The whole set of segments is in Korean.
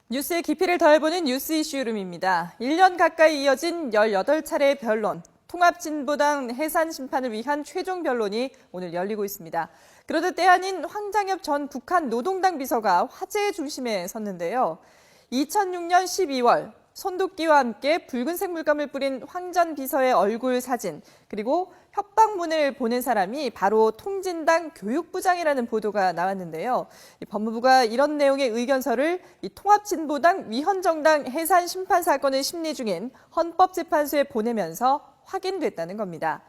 뉴스의 깊이를 더해보는 뉴스 이슈룸입니다. 1년 가까이 이어진 18차례의 변론, 통합진보당 해산 심판을 위한 최종 변론이 오늘 열리고 있습니다. 그러듯 때 아닌 황장엽 전 북한 노동당 비서가 화제의 중심에 섰는데요. 2006년 12월 손도끼와 함께 붉은색 물감을 뿌린 황 전 비서의 얼굴 사진, 그리고 협박문을 보낸 사람이 바로 통진당 교육부장이라는 보도가 나왔는데요. 법무부가 이런 내용의 의견서를 통합진보당 위헌정당 해산 심판 사건을 심리 중인 헌법재판소에 보내면서 확인됐다는 겁니다.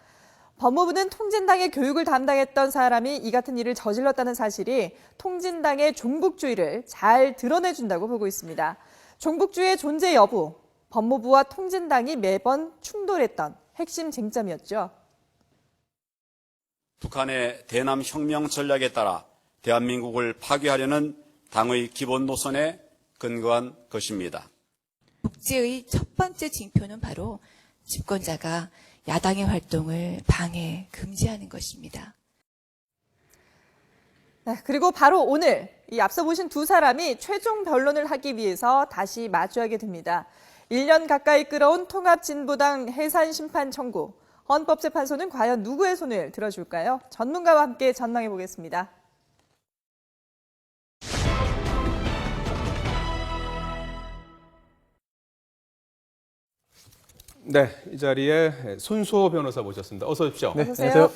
법무부는 통진당의 교육을 담당했던 사람이 이 같은 일을 저질렀다는 사실이 통진당의 종북주의를 잘 드러내준다고 보고 있습니다. 종북주의의 존재 여부, 법무부와 통진당이 매번 충돌했던 핵심 쟁점이었죠. 북한의 대남 혁명 전략에 따라 대한민국을 파괴하려는 당의 기본 노선에 근거한 것입니다. 국제의 첫 번째 징표는 바로 집권자가 야당의 활동을 방해, 금지하는 것입니다. 네, 그리고 바로 오늘 이 앞서 보신 두 사람이 최종 변론을 하기 위해서 다시 마주하게 됩니다. 1년 가까이 끌어온 통합진보당 해산 심판 청구. 헌법재판소는 과연 누구의 손을 들어줄까요? 전문가와 함께 전망해 보겠습니다. 네, 이 자리에 손수호 변호사 모셨습니다. 어서 오십시오. 네, 안녕하세요.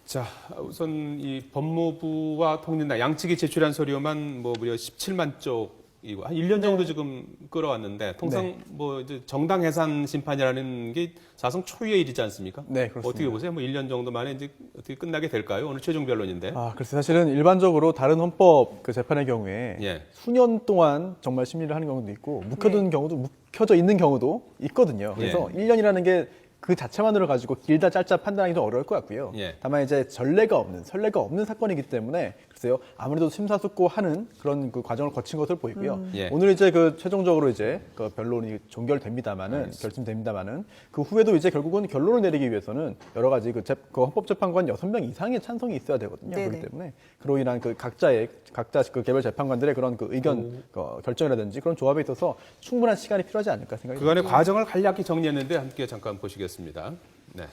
자, 우선 이 법무부와 통진당 양측이 제출한 서류만 무려 17만 쪽이고 한 1년 정도 지금 끌어왔는데 통상 이제 정당 해산 심판이라는 게 사상 초유의 일이지 않습니까? 네, 그렇습니다. 어떻게 보세요? 1년 정도 만에 이제 어떻게 끝나게 될까요? 오늘 최종 변론인데. 글쎄 사실은 일반적으로 다른 헌법 재판의 경우에 예. 수년 동안 정말 심리를 하는 경우도 있고 묵혀둔 경우도 묵혀져 있는 경우도 있거든요. 그래서 1년이라는 게 그 자체만으로 가지고 길다 짧다 판단하기 좀 어려울 것 같고요. 예. 다만 이제 선례가 없는 사건이기 때문에 글쎄요 아무래도 심사숙고하는 그런 그 과정을 거친 것으로 보이고요. 예. 오늘 이제 그 최종적으로 이제 그 변론이 결심됩니다만은 그 후에도 이제 결국은 결론을 내리기 위해서는 여러 가지 그 헌법재판관 6명 이상의 찬성이 있어야 되거든요. 네네. 그렇기 때문에 그로 인한 그 각자 그 개별 재판관들의 그런 그 의견 결정이라든지 그런 조합에 있어서 충분한 시간이 필요하지 않을까 생각이 듭니다. 그간의 과정을 간략히 정리했는데 함께 잠깐 보시겠습니다. 네.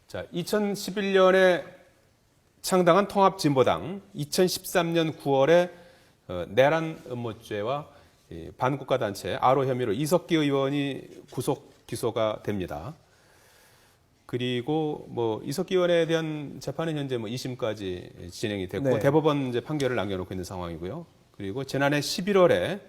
자, 2011년에 창당한 통합진보당, 2013년 9월에 내란 음모죄와 반국가단체 아로 혐의로 이석기 의원이 구속 기소가 됩니다. 그리고 이석기 의원에 대한 재판은 현재 2심까지 진행이 됐고 네. 대법원 이제 판결을 남겨놓고 있는 상황이고요. 그리고 지난해 11월에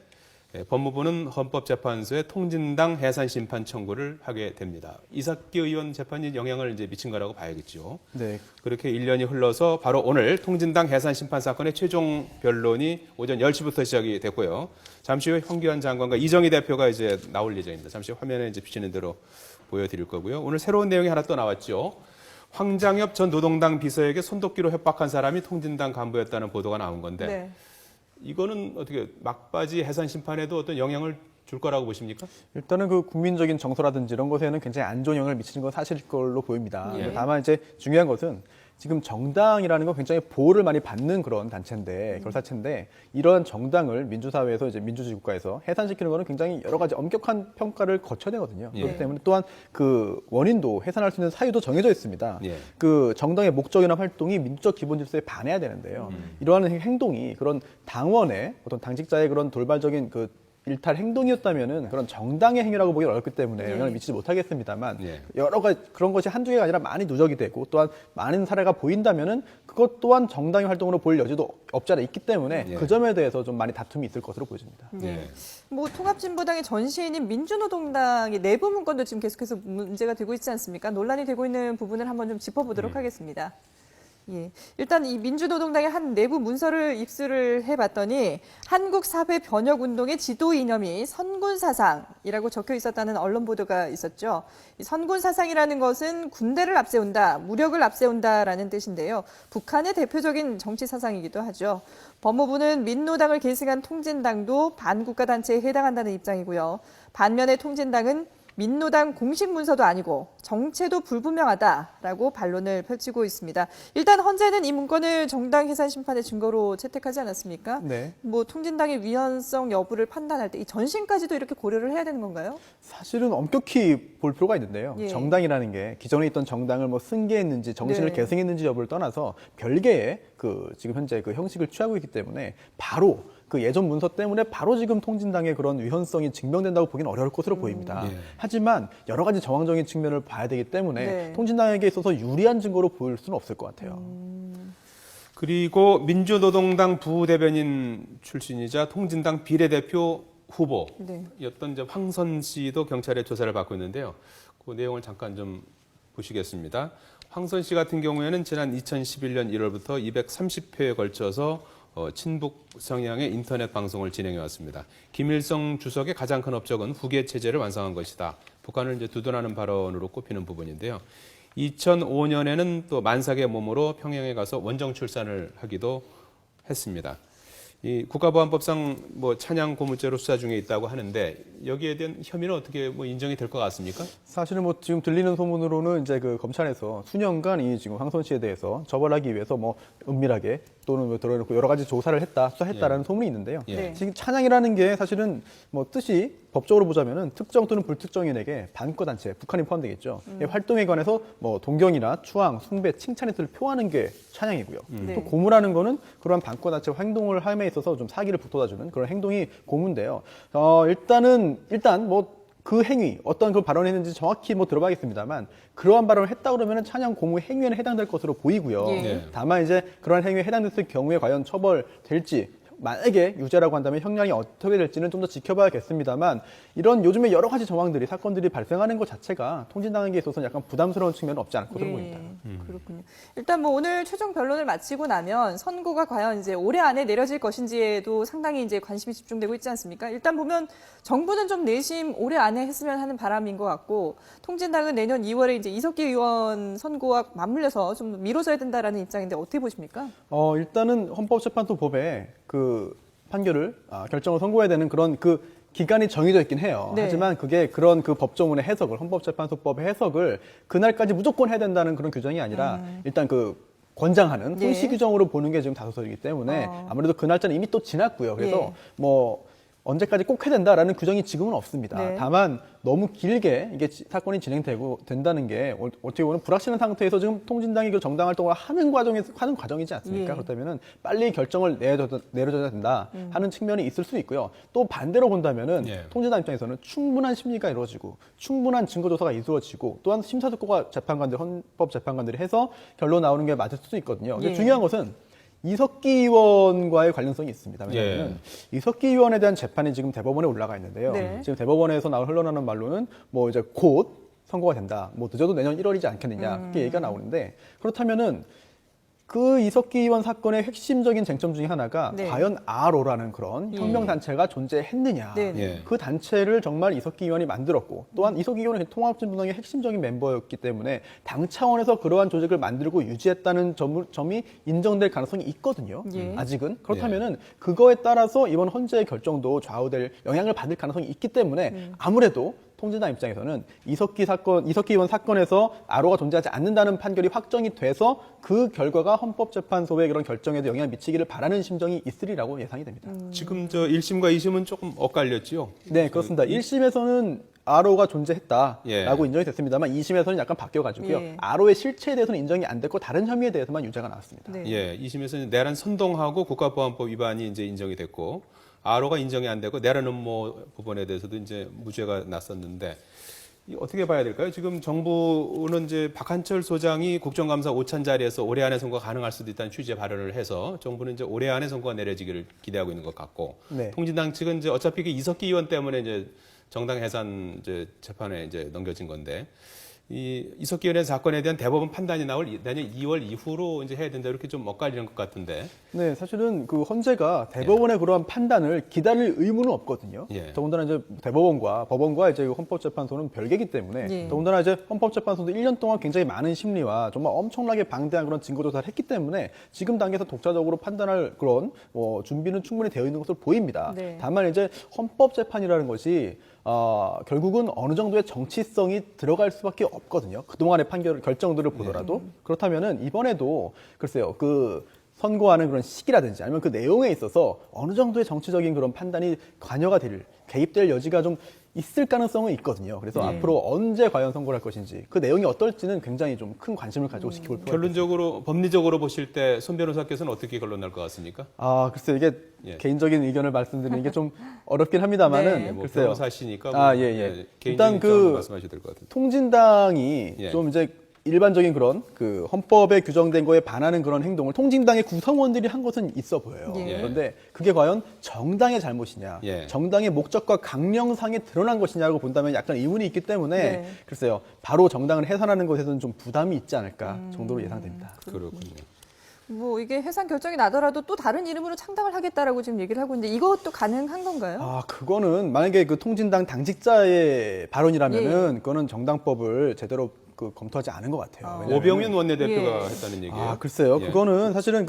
법무부는 헌법재판소에 통진당 해산 심판 청구를 하게 됩니다. 이석기 의원 재판이 영향을 이제 미친 거라고 봐야겠죠. 네. 그렇게 1년이 흘러서 바로 오늘 통진당 해산 심판 사건의 최종 변론이 오전 10시부터 시작이 됐고요. 잠시 후에 황교안 장관과 이정희 대표가 이제 나올 예정입니다. 잠시 화면에 이제 비치는 대로 보여드릴 거고요. 오늘 새로운 내용이 하나 또 나왔죠. 황장엽 전 노동당 비서에게 손도끼로 협박한 사람이 통진당 간부였다는 보도가 나온 건데 네. 이거는 어떻게 막바지 해산 심판에도 어떤 영향을 줄 거라고 보십니까? 일단은 그 국민적인 정서라든지 이런 것에는 굉장히 안 좋은 영향을 미치는 건 사실일 걸로 보입니다. 예. 다만 이제 중요한 것은 지금 정당이라는 건 굉장히 보호를 많이 받는 그런 단체인데, 결사체인데, 이런 정당을 민주사회에서 이제 민주주의 국가에서 해산시키는 거는 굉장히 여러 가지 엄격한 평가를 거쳐야 되거든요. 예. 그렇기 때문에 또한 그 원인도 해산할 수 있는 사유도 정해져 있습니다. 예. 그 정당의 목적이나 활동이 민주적 기본 질서에 반해야 되는데요. 이러한 행동이 그런 당원의 어떤 당직자의 그런 돌발적인 그 일탈 행동이었다면은 그런 정당의 행위라고 보기 어렵기 때문에 영향을 미치지 못하겠습니다만 예. 여러 가지 그런 것이 한두 개가 아니라 많이 누적이 되고 또한 많은 사례가 보인다면은 그것 또한 정당의 활동으로 볼 여지도 없지 않아 있기 때문에 예. 그 점에 대해서 좀 많이 다툼이 있을 것으로 보여집니다. 예. 통합진보당의 전시인인 민주노동당의 내부 문건도 지금 계속해서 문제가 되고 있지 않습니까? 논란이 되고 있는 부분을 한번 좀 짚어보도록 하겠습니다. 예. 일단 이 민주노동당의 한 내부 문서를 입수를 해봤더니 한국 사회 변혁 운동의 지도 이념이 선군 사상이라고 적혀 있었다는 언론 보도가 있었죠. 이 선군 사상이라는 것은 군대를 앞세운다, 무력을 앞세운다라는 뜻인데요. 북한의 대표적인 정치 사상이기도 하죠. 법무부는 민노당을 계승한 통진당도 반국가 단체에 해당한다는 입장이고요. 반면에 통진당은 민노당 공식 문서도 아니고 정체도 불분명하다라고 반론을 펼치고 있습니다. 일단 헌재는 이 문건을 정당 해산 심판의 증거로 채택하지 않았습니까? 네. 뭐 통진당의 위헌성 여부를 판단할 때 이 전신까지도 이렇게 고려를 해야 되는 건가요? 사실은 엄격히 볼 필요가 있는데요. 예. 정당이라는 게 기존에 있던 정당을 뭐 승계했는지 정신을 네. 계승했는지 여부를 떠나서 별개의 그 지금 현재 그 형식을 취하고 있기 때문에 바로 그 예전 문서 때문에 바로 지금 통진당의 그런 위헌성이 증명된다고 보기는 어려울 것으로 보입니다. 예. 하지만 여러 가지 정황적인 측면을 봐야 되기 때문에 네. 통진당에게 있어서 유리한 증거로 보일 수는 없을 것 같아요. 그리고 민주노동당 부대변인 출신이자 통진당 비례대표 네. 후보였던 이제 황선 씨도 경찰의 조사를 받고 있는데요. 그 내용을 잠깐 좀 보시겠습니다. 황선 씨 같은 경우에는 지난 2011년 1월부터 230회에 걸쳐서 친북 성향의 인터넷 방송을 진행해 왔습니다. 김일성 주석의 가장 큰 업적은 후계 체제를 완성한 것이다. 북한을 이제 두둔하는 발언으로 꼽히는 부분인데요. 2005년에는 또 만삭의 몸으로 평양에 가서 원정 출산을 하기도 했습니다. 이 국가보안법상 뭐 찬양 고무죄로 수사 중에 있다고 하는데 여기에 대한 혐의는 어떻게 뭐 인정이 될 것 같습니까? 사실은 뭐 지금 들리는 소문으로는 이제 그 검찰에서 수년간 이 지금 황선 씨에 대해서 처벌하기 위해서 뭐 은밀하게 또는 뭐 들어놓고 여러 가지 조사를 했다, 수사했다라는 소문이 있는데요. 예. 네. 지금 찬양이라는 게 사실은 뭐 뜻이 법적으로 보자면은 특정 또는 불특정인에게 반거 단체, 북한이 포함되겠죠. 이 활동에 관해서 뭐 동경이나 추앙, 숭배, 칭찬의 뜻을 표하는 게 찬양이고요. 네. 또 고무라는 거는 그러한 반거 단체 행동을 함에 있어서 좀 사기를 북돋아주는 그런 행동이 고무인데요. 일단 뭐 그 행위, 어떤 그 발언을 했는지 정확히 뭐 들어봐야겠습니다만 그러한 발언을 했다 그러면 찬양 고무 행위에는 해당될 것으로 보이고요. 예. 네. 다만 이제 그러한 행위에 해당됐을 경우에 과연 처벌될지 만약에 유죄라고 한다면 형량이 어떻게 될지는 좀 더 지켜봐야겠습니다만 이런 요즘에 여러 가지 정황들이 사건들이 발생하는 것 자체가 통진당에게 있어서는 약간 부담스러운 측면은 없지 않을 것으로 보입니다. 그렇군요. 일단 뭐 오늘 최종 변론을 마치고 나면 선고가 과연 이제 올해 안에 내려질 것인지에도 상당히 이제 관심이 집중되고 있지 않습니까? 일단 보면 정부는 좀 내심 올해 안에 했으면 하는 바람인 것 같고 통진당은 내년 2월에 이제 이석기 의원 선고와 맞물려서 좀 미뤄져야 된다라는 입장인데 어떻게 보십니까? 일단은 헌법재판소법에 그 판결을 결정을 선고해야 되는 그런 그 기간이 정해져 있긴 해요. 네. 하지만 그게 그런 그 법조문의 해석을 헌법재판소법의 해석을 그날까지 무조건 해야 된다는 그런 규정이 아니라 일단 그 권장하는 예. 훈시 규정으로 보는 게 지금 다소설이기 때문에 아무래도 그 날짜는 이미 또 지났고요. 그래서 예. 뭐 언제까지 꼭 해야 된다라는 규정이 지금은 없습니다. 네. 다만 너무 길게 이게 사건이 진행되고 된다는 게 어떻게 보면 불확실한 상태에서 지금 통진당이 그 정당 활동을 하는 과정이지 않습니까? 예. 그렇다면은 빨리 결정을 내려줘야 된다 하는 측면이 있을 수 있고요. 또 반대로 본다면은 예. 통진당 입장에서는 충분한 심리가 이루어지고 충분한 증거 조사가 이루어지고 또한 심사숙고가 헌법 재판관들이 해서 결론 나오는 게 맞을 수도 있거든요. 근데 예. 중요한 것은 이석기 의원과의 관련성이 있습니다. 왜냐하면 이석기 의원에 대한 재판이 지금 대법원에 올라가 있는데요. 네. 지금 대법원에서 흘러나오는 말로는 뭐 이제 곧 선고가 된다. 뭐 늦어도 내년 1월이지 않겠느냐. 그렇게 얘기가 나오는데 그렇다면은 그 이석기 의원 사건의 핵심적인 쟁점 중에 하나가 네. 과연 RO라는 그런 혁명단체가 존재했느냐. 네. 예. 그 단체를 정말 이석기 의원이 만들었고 또한 이석기 의원은 통합진보당의 핵심적인 멤버였기 때문에 당 차원에서 그러한 조직을 만들고 유지했다는 점이 인정될 가능성이 있거든요. 예. 아직은. 그렇다면은 그거에 따라서 이번 헌재의 결정도 좌우될 영향을 받을 가능성이 있기 때문에 아무래도 통진당 입장에서는 이석기 의원 사건에서 RO가 존재하지 않는다는 판결이 확정이 돼서 그 결과가 헌법재판소의 그런 결정에도 영향을 미치기를 바라는 심정이 있으리라고 예상이 됩니다. 지금 저 1심과 2심은 조금 엇갈렸지요. 네, 그렇습니다. 1심에서는 RO가 존재했다라고 예. 인정이 됐습니다만 2심에서는 약간 바뀌어가지고요. 예. RO의 실체에 대해서는 인정이 안 됐고 다른 혐의에 대해서만 유죄가 나왔습니다. 네. 예, 2심에서는 내란 선동하고 국가보안법 위반이 이제 인정이 됐고 RO가 인정이 안 되고 내란 음모 부분에 대해서도 이제 무죄가 났었는데 어떻게 봐야 될까요? 지금 정부는 이제 박한철 소장이 국정감사 5차 자리에서 올해 안에 선거가 가능할 수도 있다는 취지의 발언을 해서 정부는 이제 올해 안에 선거가 내려지기를 기대하고 있는 것 같고 네. 통진당 측은 이제 어차피 그 이석기 의원 때문에 이제 정당 해산 이제 재판에 이제 넘겨진 건데 이 이석기 의원의 사건에 대한 대법원 판단이 나올 내년 2월 이후로 이제 해야 된다 이렇게 좀 엇갈리는 것 같은데. 네, 사실은 그 헌재가 대법원의 그러한 판단을 기다릴 의무는 없거든요. 예. 더군다나 이제 대법원과 법원과 이제 헌법재판소는 별개이기 때문에 예. 더군다나 이제 헌법재판소도 1년 동안 굉장히 많은 심리와 정말 엄청나게 방대한 그런 증거 조사를 했기 때문에 지금 단계에서 독자적으로 판단할 그런 준비는 충분히 되어 있는 것으로 보입니다. 네. 다만 이제 헌법재판이라는 것이 결국은 어느 정도의 정치성이 들어갈 수밖에 없거든요. 그동안의 결정들을 보더라도. 그렇다면은 이번에도 글쎄요, 그 선고하는 그런 시기라든지 아니면 그 내용에 있어서 어느 정도의 정치적인 그런 판단이 개입될 여지가 좀 있을 가능성은 있거든요. 그래서 앞으로 언제 과연 선고를 할 것인지 그 내용이 어떨지는 굉장히 좀 큰 관심을 가지고 지켜볼 필요가 있습니다. 결론적으로 법리적으로 보실 때 손 변호사께서는 어떻게 결론날 것 같습니까? 글쎄요, 이게 예. 개인적인 의견을 말씀드리는 게 좀 어렵긴 합니다만은 네. 뭐 글쎄요. 변호사시니까 예. 개인적인 일단 입장으로 말씀하셔야 될 것 같은데. 통진당이 예. 좀 이제 일반적인 그런 그 헌법에 규정된 거에 반하는 그런 행동을 통진당의 구성원들이 한 것은 있어 보여요. 예. 그런데 그게 과연 정당의 잘못이냐, 예. 정당의 목적과 강령상에 드러난 것이냐고 본다면 약간 의문이 있기 때문에 네. 글쎄요, 바로 정당을 해산하는 것에서는 좀 부담이 있지 않을까 정도로 예상됩니다. 그렇군요. 뭐 이게 해산 결정이 나더라도 또 다른 이름으로 창당을 하겠다라고 지금 얘기를 하고 있는데 이것도 가능한 건가요? 그거는 만약에 그 통진당 당직자의 발언이라면은 그거는 정당법을 제대로 검토하지 않은 것 같아요. 왜냐하면은 오병윤 원내대표가 예. 했다는 얘기예요. 글쎄요. 예. 그거는 사실은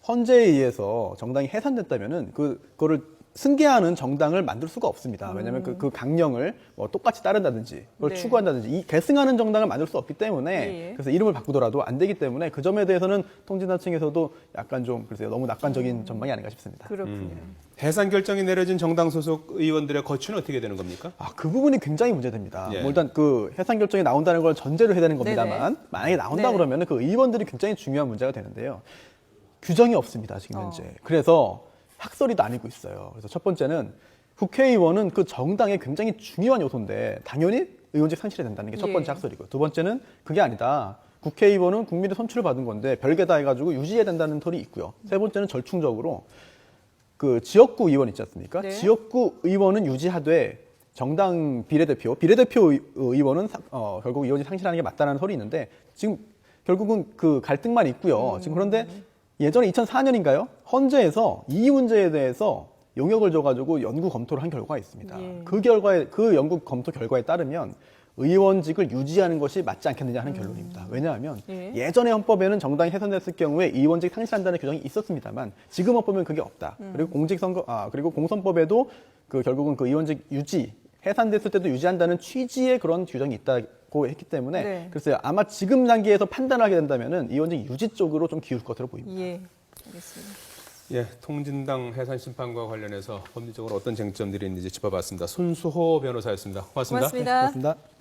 헌재에 의해서 정당이 해산됐다면은 그거를 승계하는 정당을 만들 수가 없습니다. 왜냐하면 그 강령을 뭐 똑같이 따른다든지 그걸 네. 추구한다든지 계승하는 정당을 만들 수 없기 때문에 예. 그래서 이름을 바꾸더라도 안 되기 때문에 그 점에 대해서는 통진당 층에서도 약간 좀 글쎄요, 너무 낙관적인 전망이 아닌가 싶습니다. 그렇군요. 해산 결정이 내려진 정당 소속 의원들의 거취는 어떻게 되는 겁니까? 그 부분이 굉장히 문제됩니다. 예. 뭐 일단 그 해산 결정이 나온다는 걸 전제로 해야 되는 겁니다만 네네. 만약에 나온다 네. 그러면 그 의원들이 굉장히 중요한 문제가 되는데요. 규정이 없습니다, 지금 현재. 그래서 학설이 나뉘고 있어요. 그래서 첫 번째는 국회의원은 그 정당의 굉장히 중요한 요소인데 당연히 의원직 상실해야 된다는 게 첫 번째 예. 학설이고, 두 번째는 그게 아니다. 국회의원은 국민의 선출을 받은 건데 별개다 해가지고 유지해야 된다는 설이 있고요. 세 번째는 절충적으로 그 지역구 의원 있지 않습니까? 네. 지역구 의원은 유지하되 정당 비례대표 의원은 결국 의원이 상실하는 게 맞다는 설이 있는데 지금 결국은 그 갈등만 있고요. 지금 그런데 예전에 2004년인가요? 헌재에서 이 문제에 대해서 용역을 줘가지고 연구 검토를 한 결과가 있습니다. 예. 그 연구 검토 결과에 따르면 의원직을 유지하는 것이 맞지 않겠느냐 하는 결론입니다. 왜냐하면 예. 예전의 헌법에는 정당이 해산됐을 경우에 의원직 상실한다는 규정이 있었습니다만 지금 헌법은 그게 없다. 그리고 그리고 공선법에도 결국은 그 의원직 유지 해산됐을 때도 유지한다는 취지의 그런 규정이 있다고 했기 때문에 네. 글쎄요, 아마 지금 단계에서 판단하게 된다면은 의원직 유지 쪽으로 좀 기울 것으로 보입니다. 예, 알겠습니다. 예, 통진당 해산 심판과 관련해서 법리적으로 어떤 쟁점들이 있는지 짚어봤습니다. 손수호 변호사였습니다. 고맙습니다. 고맙습니다. 고맙습니다.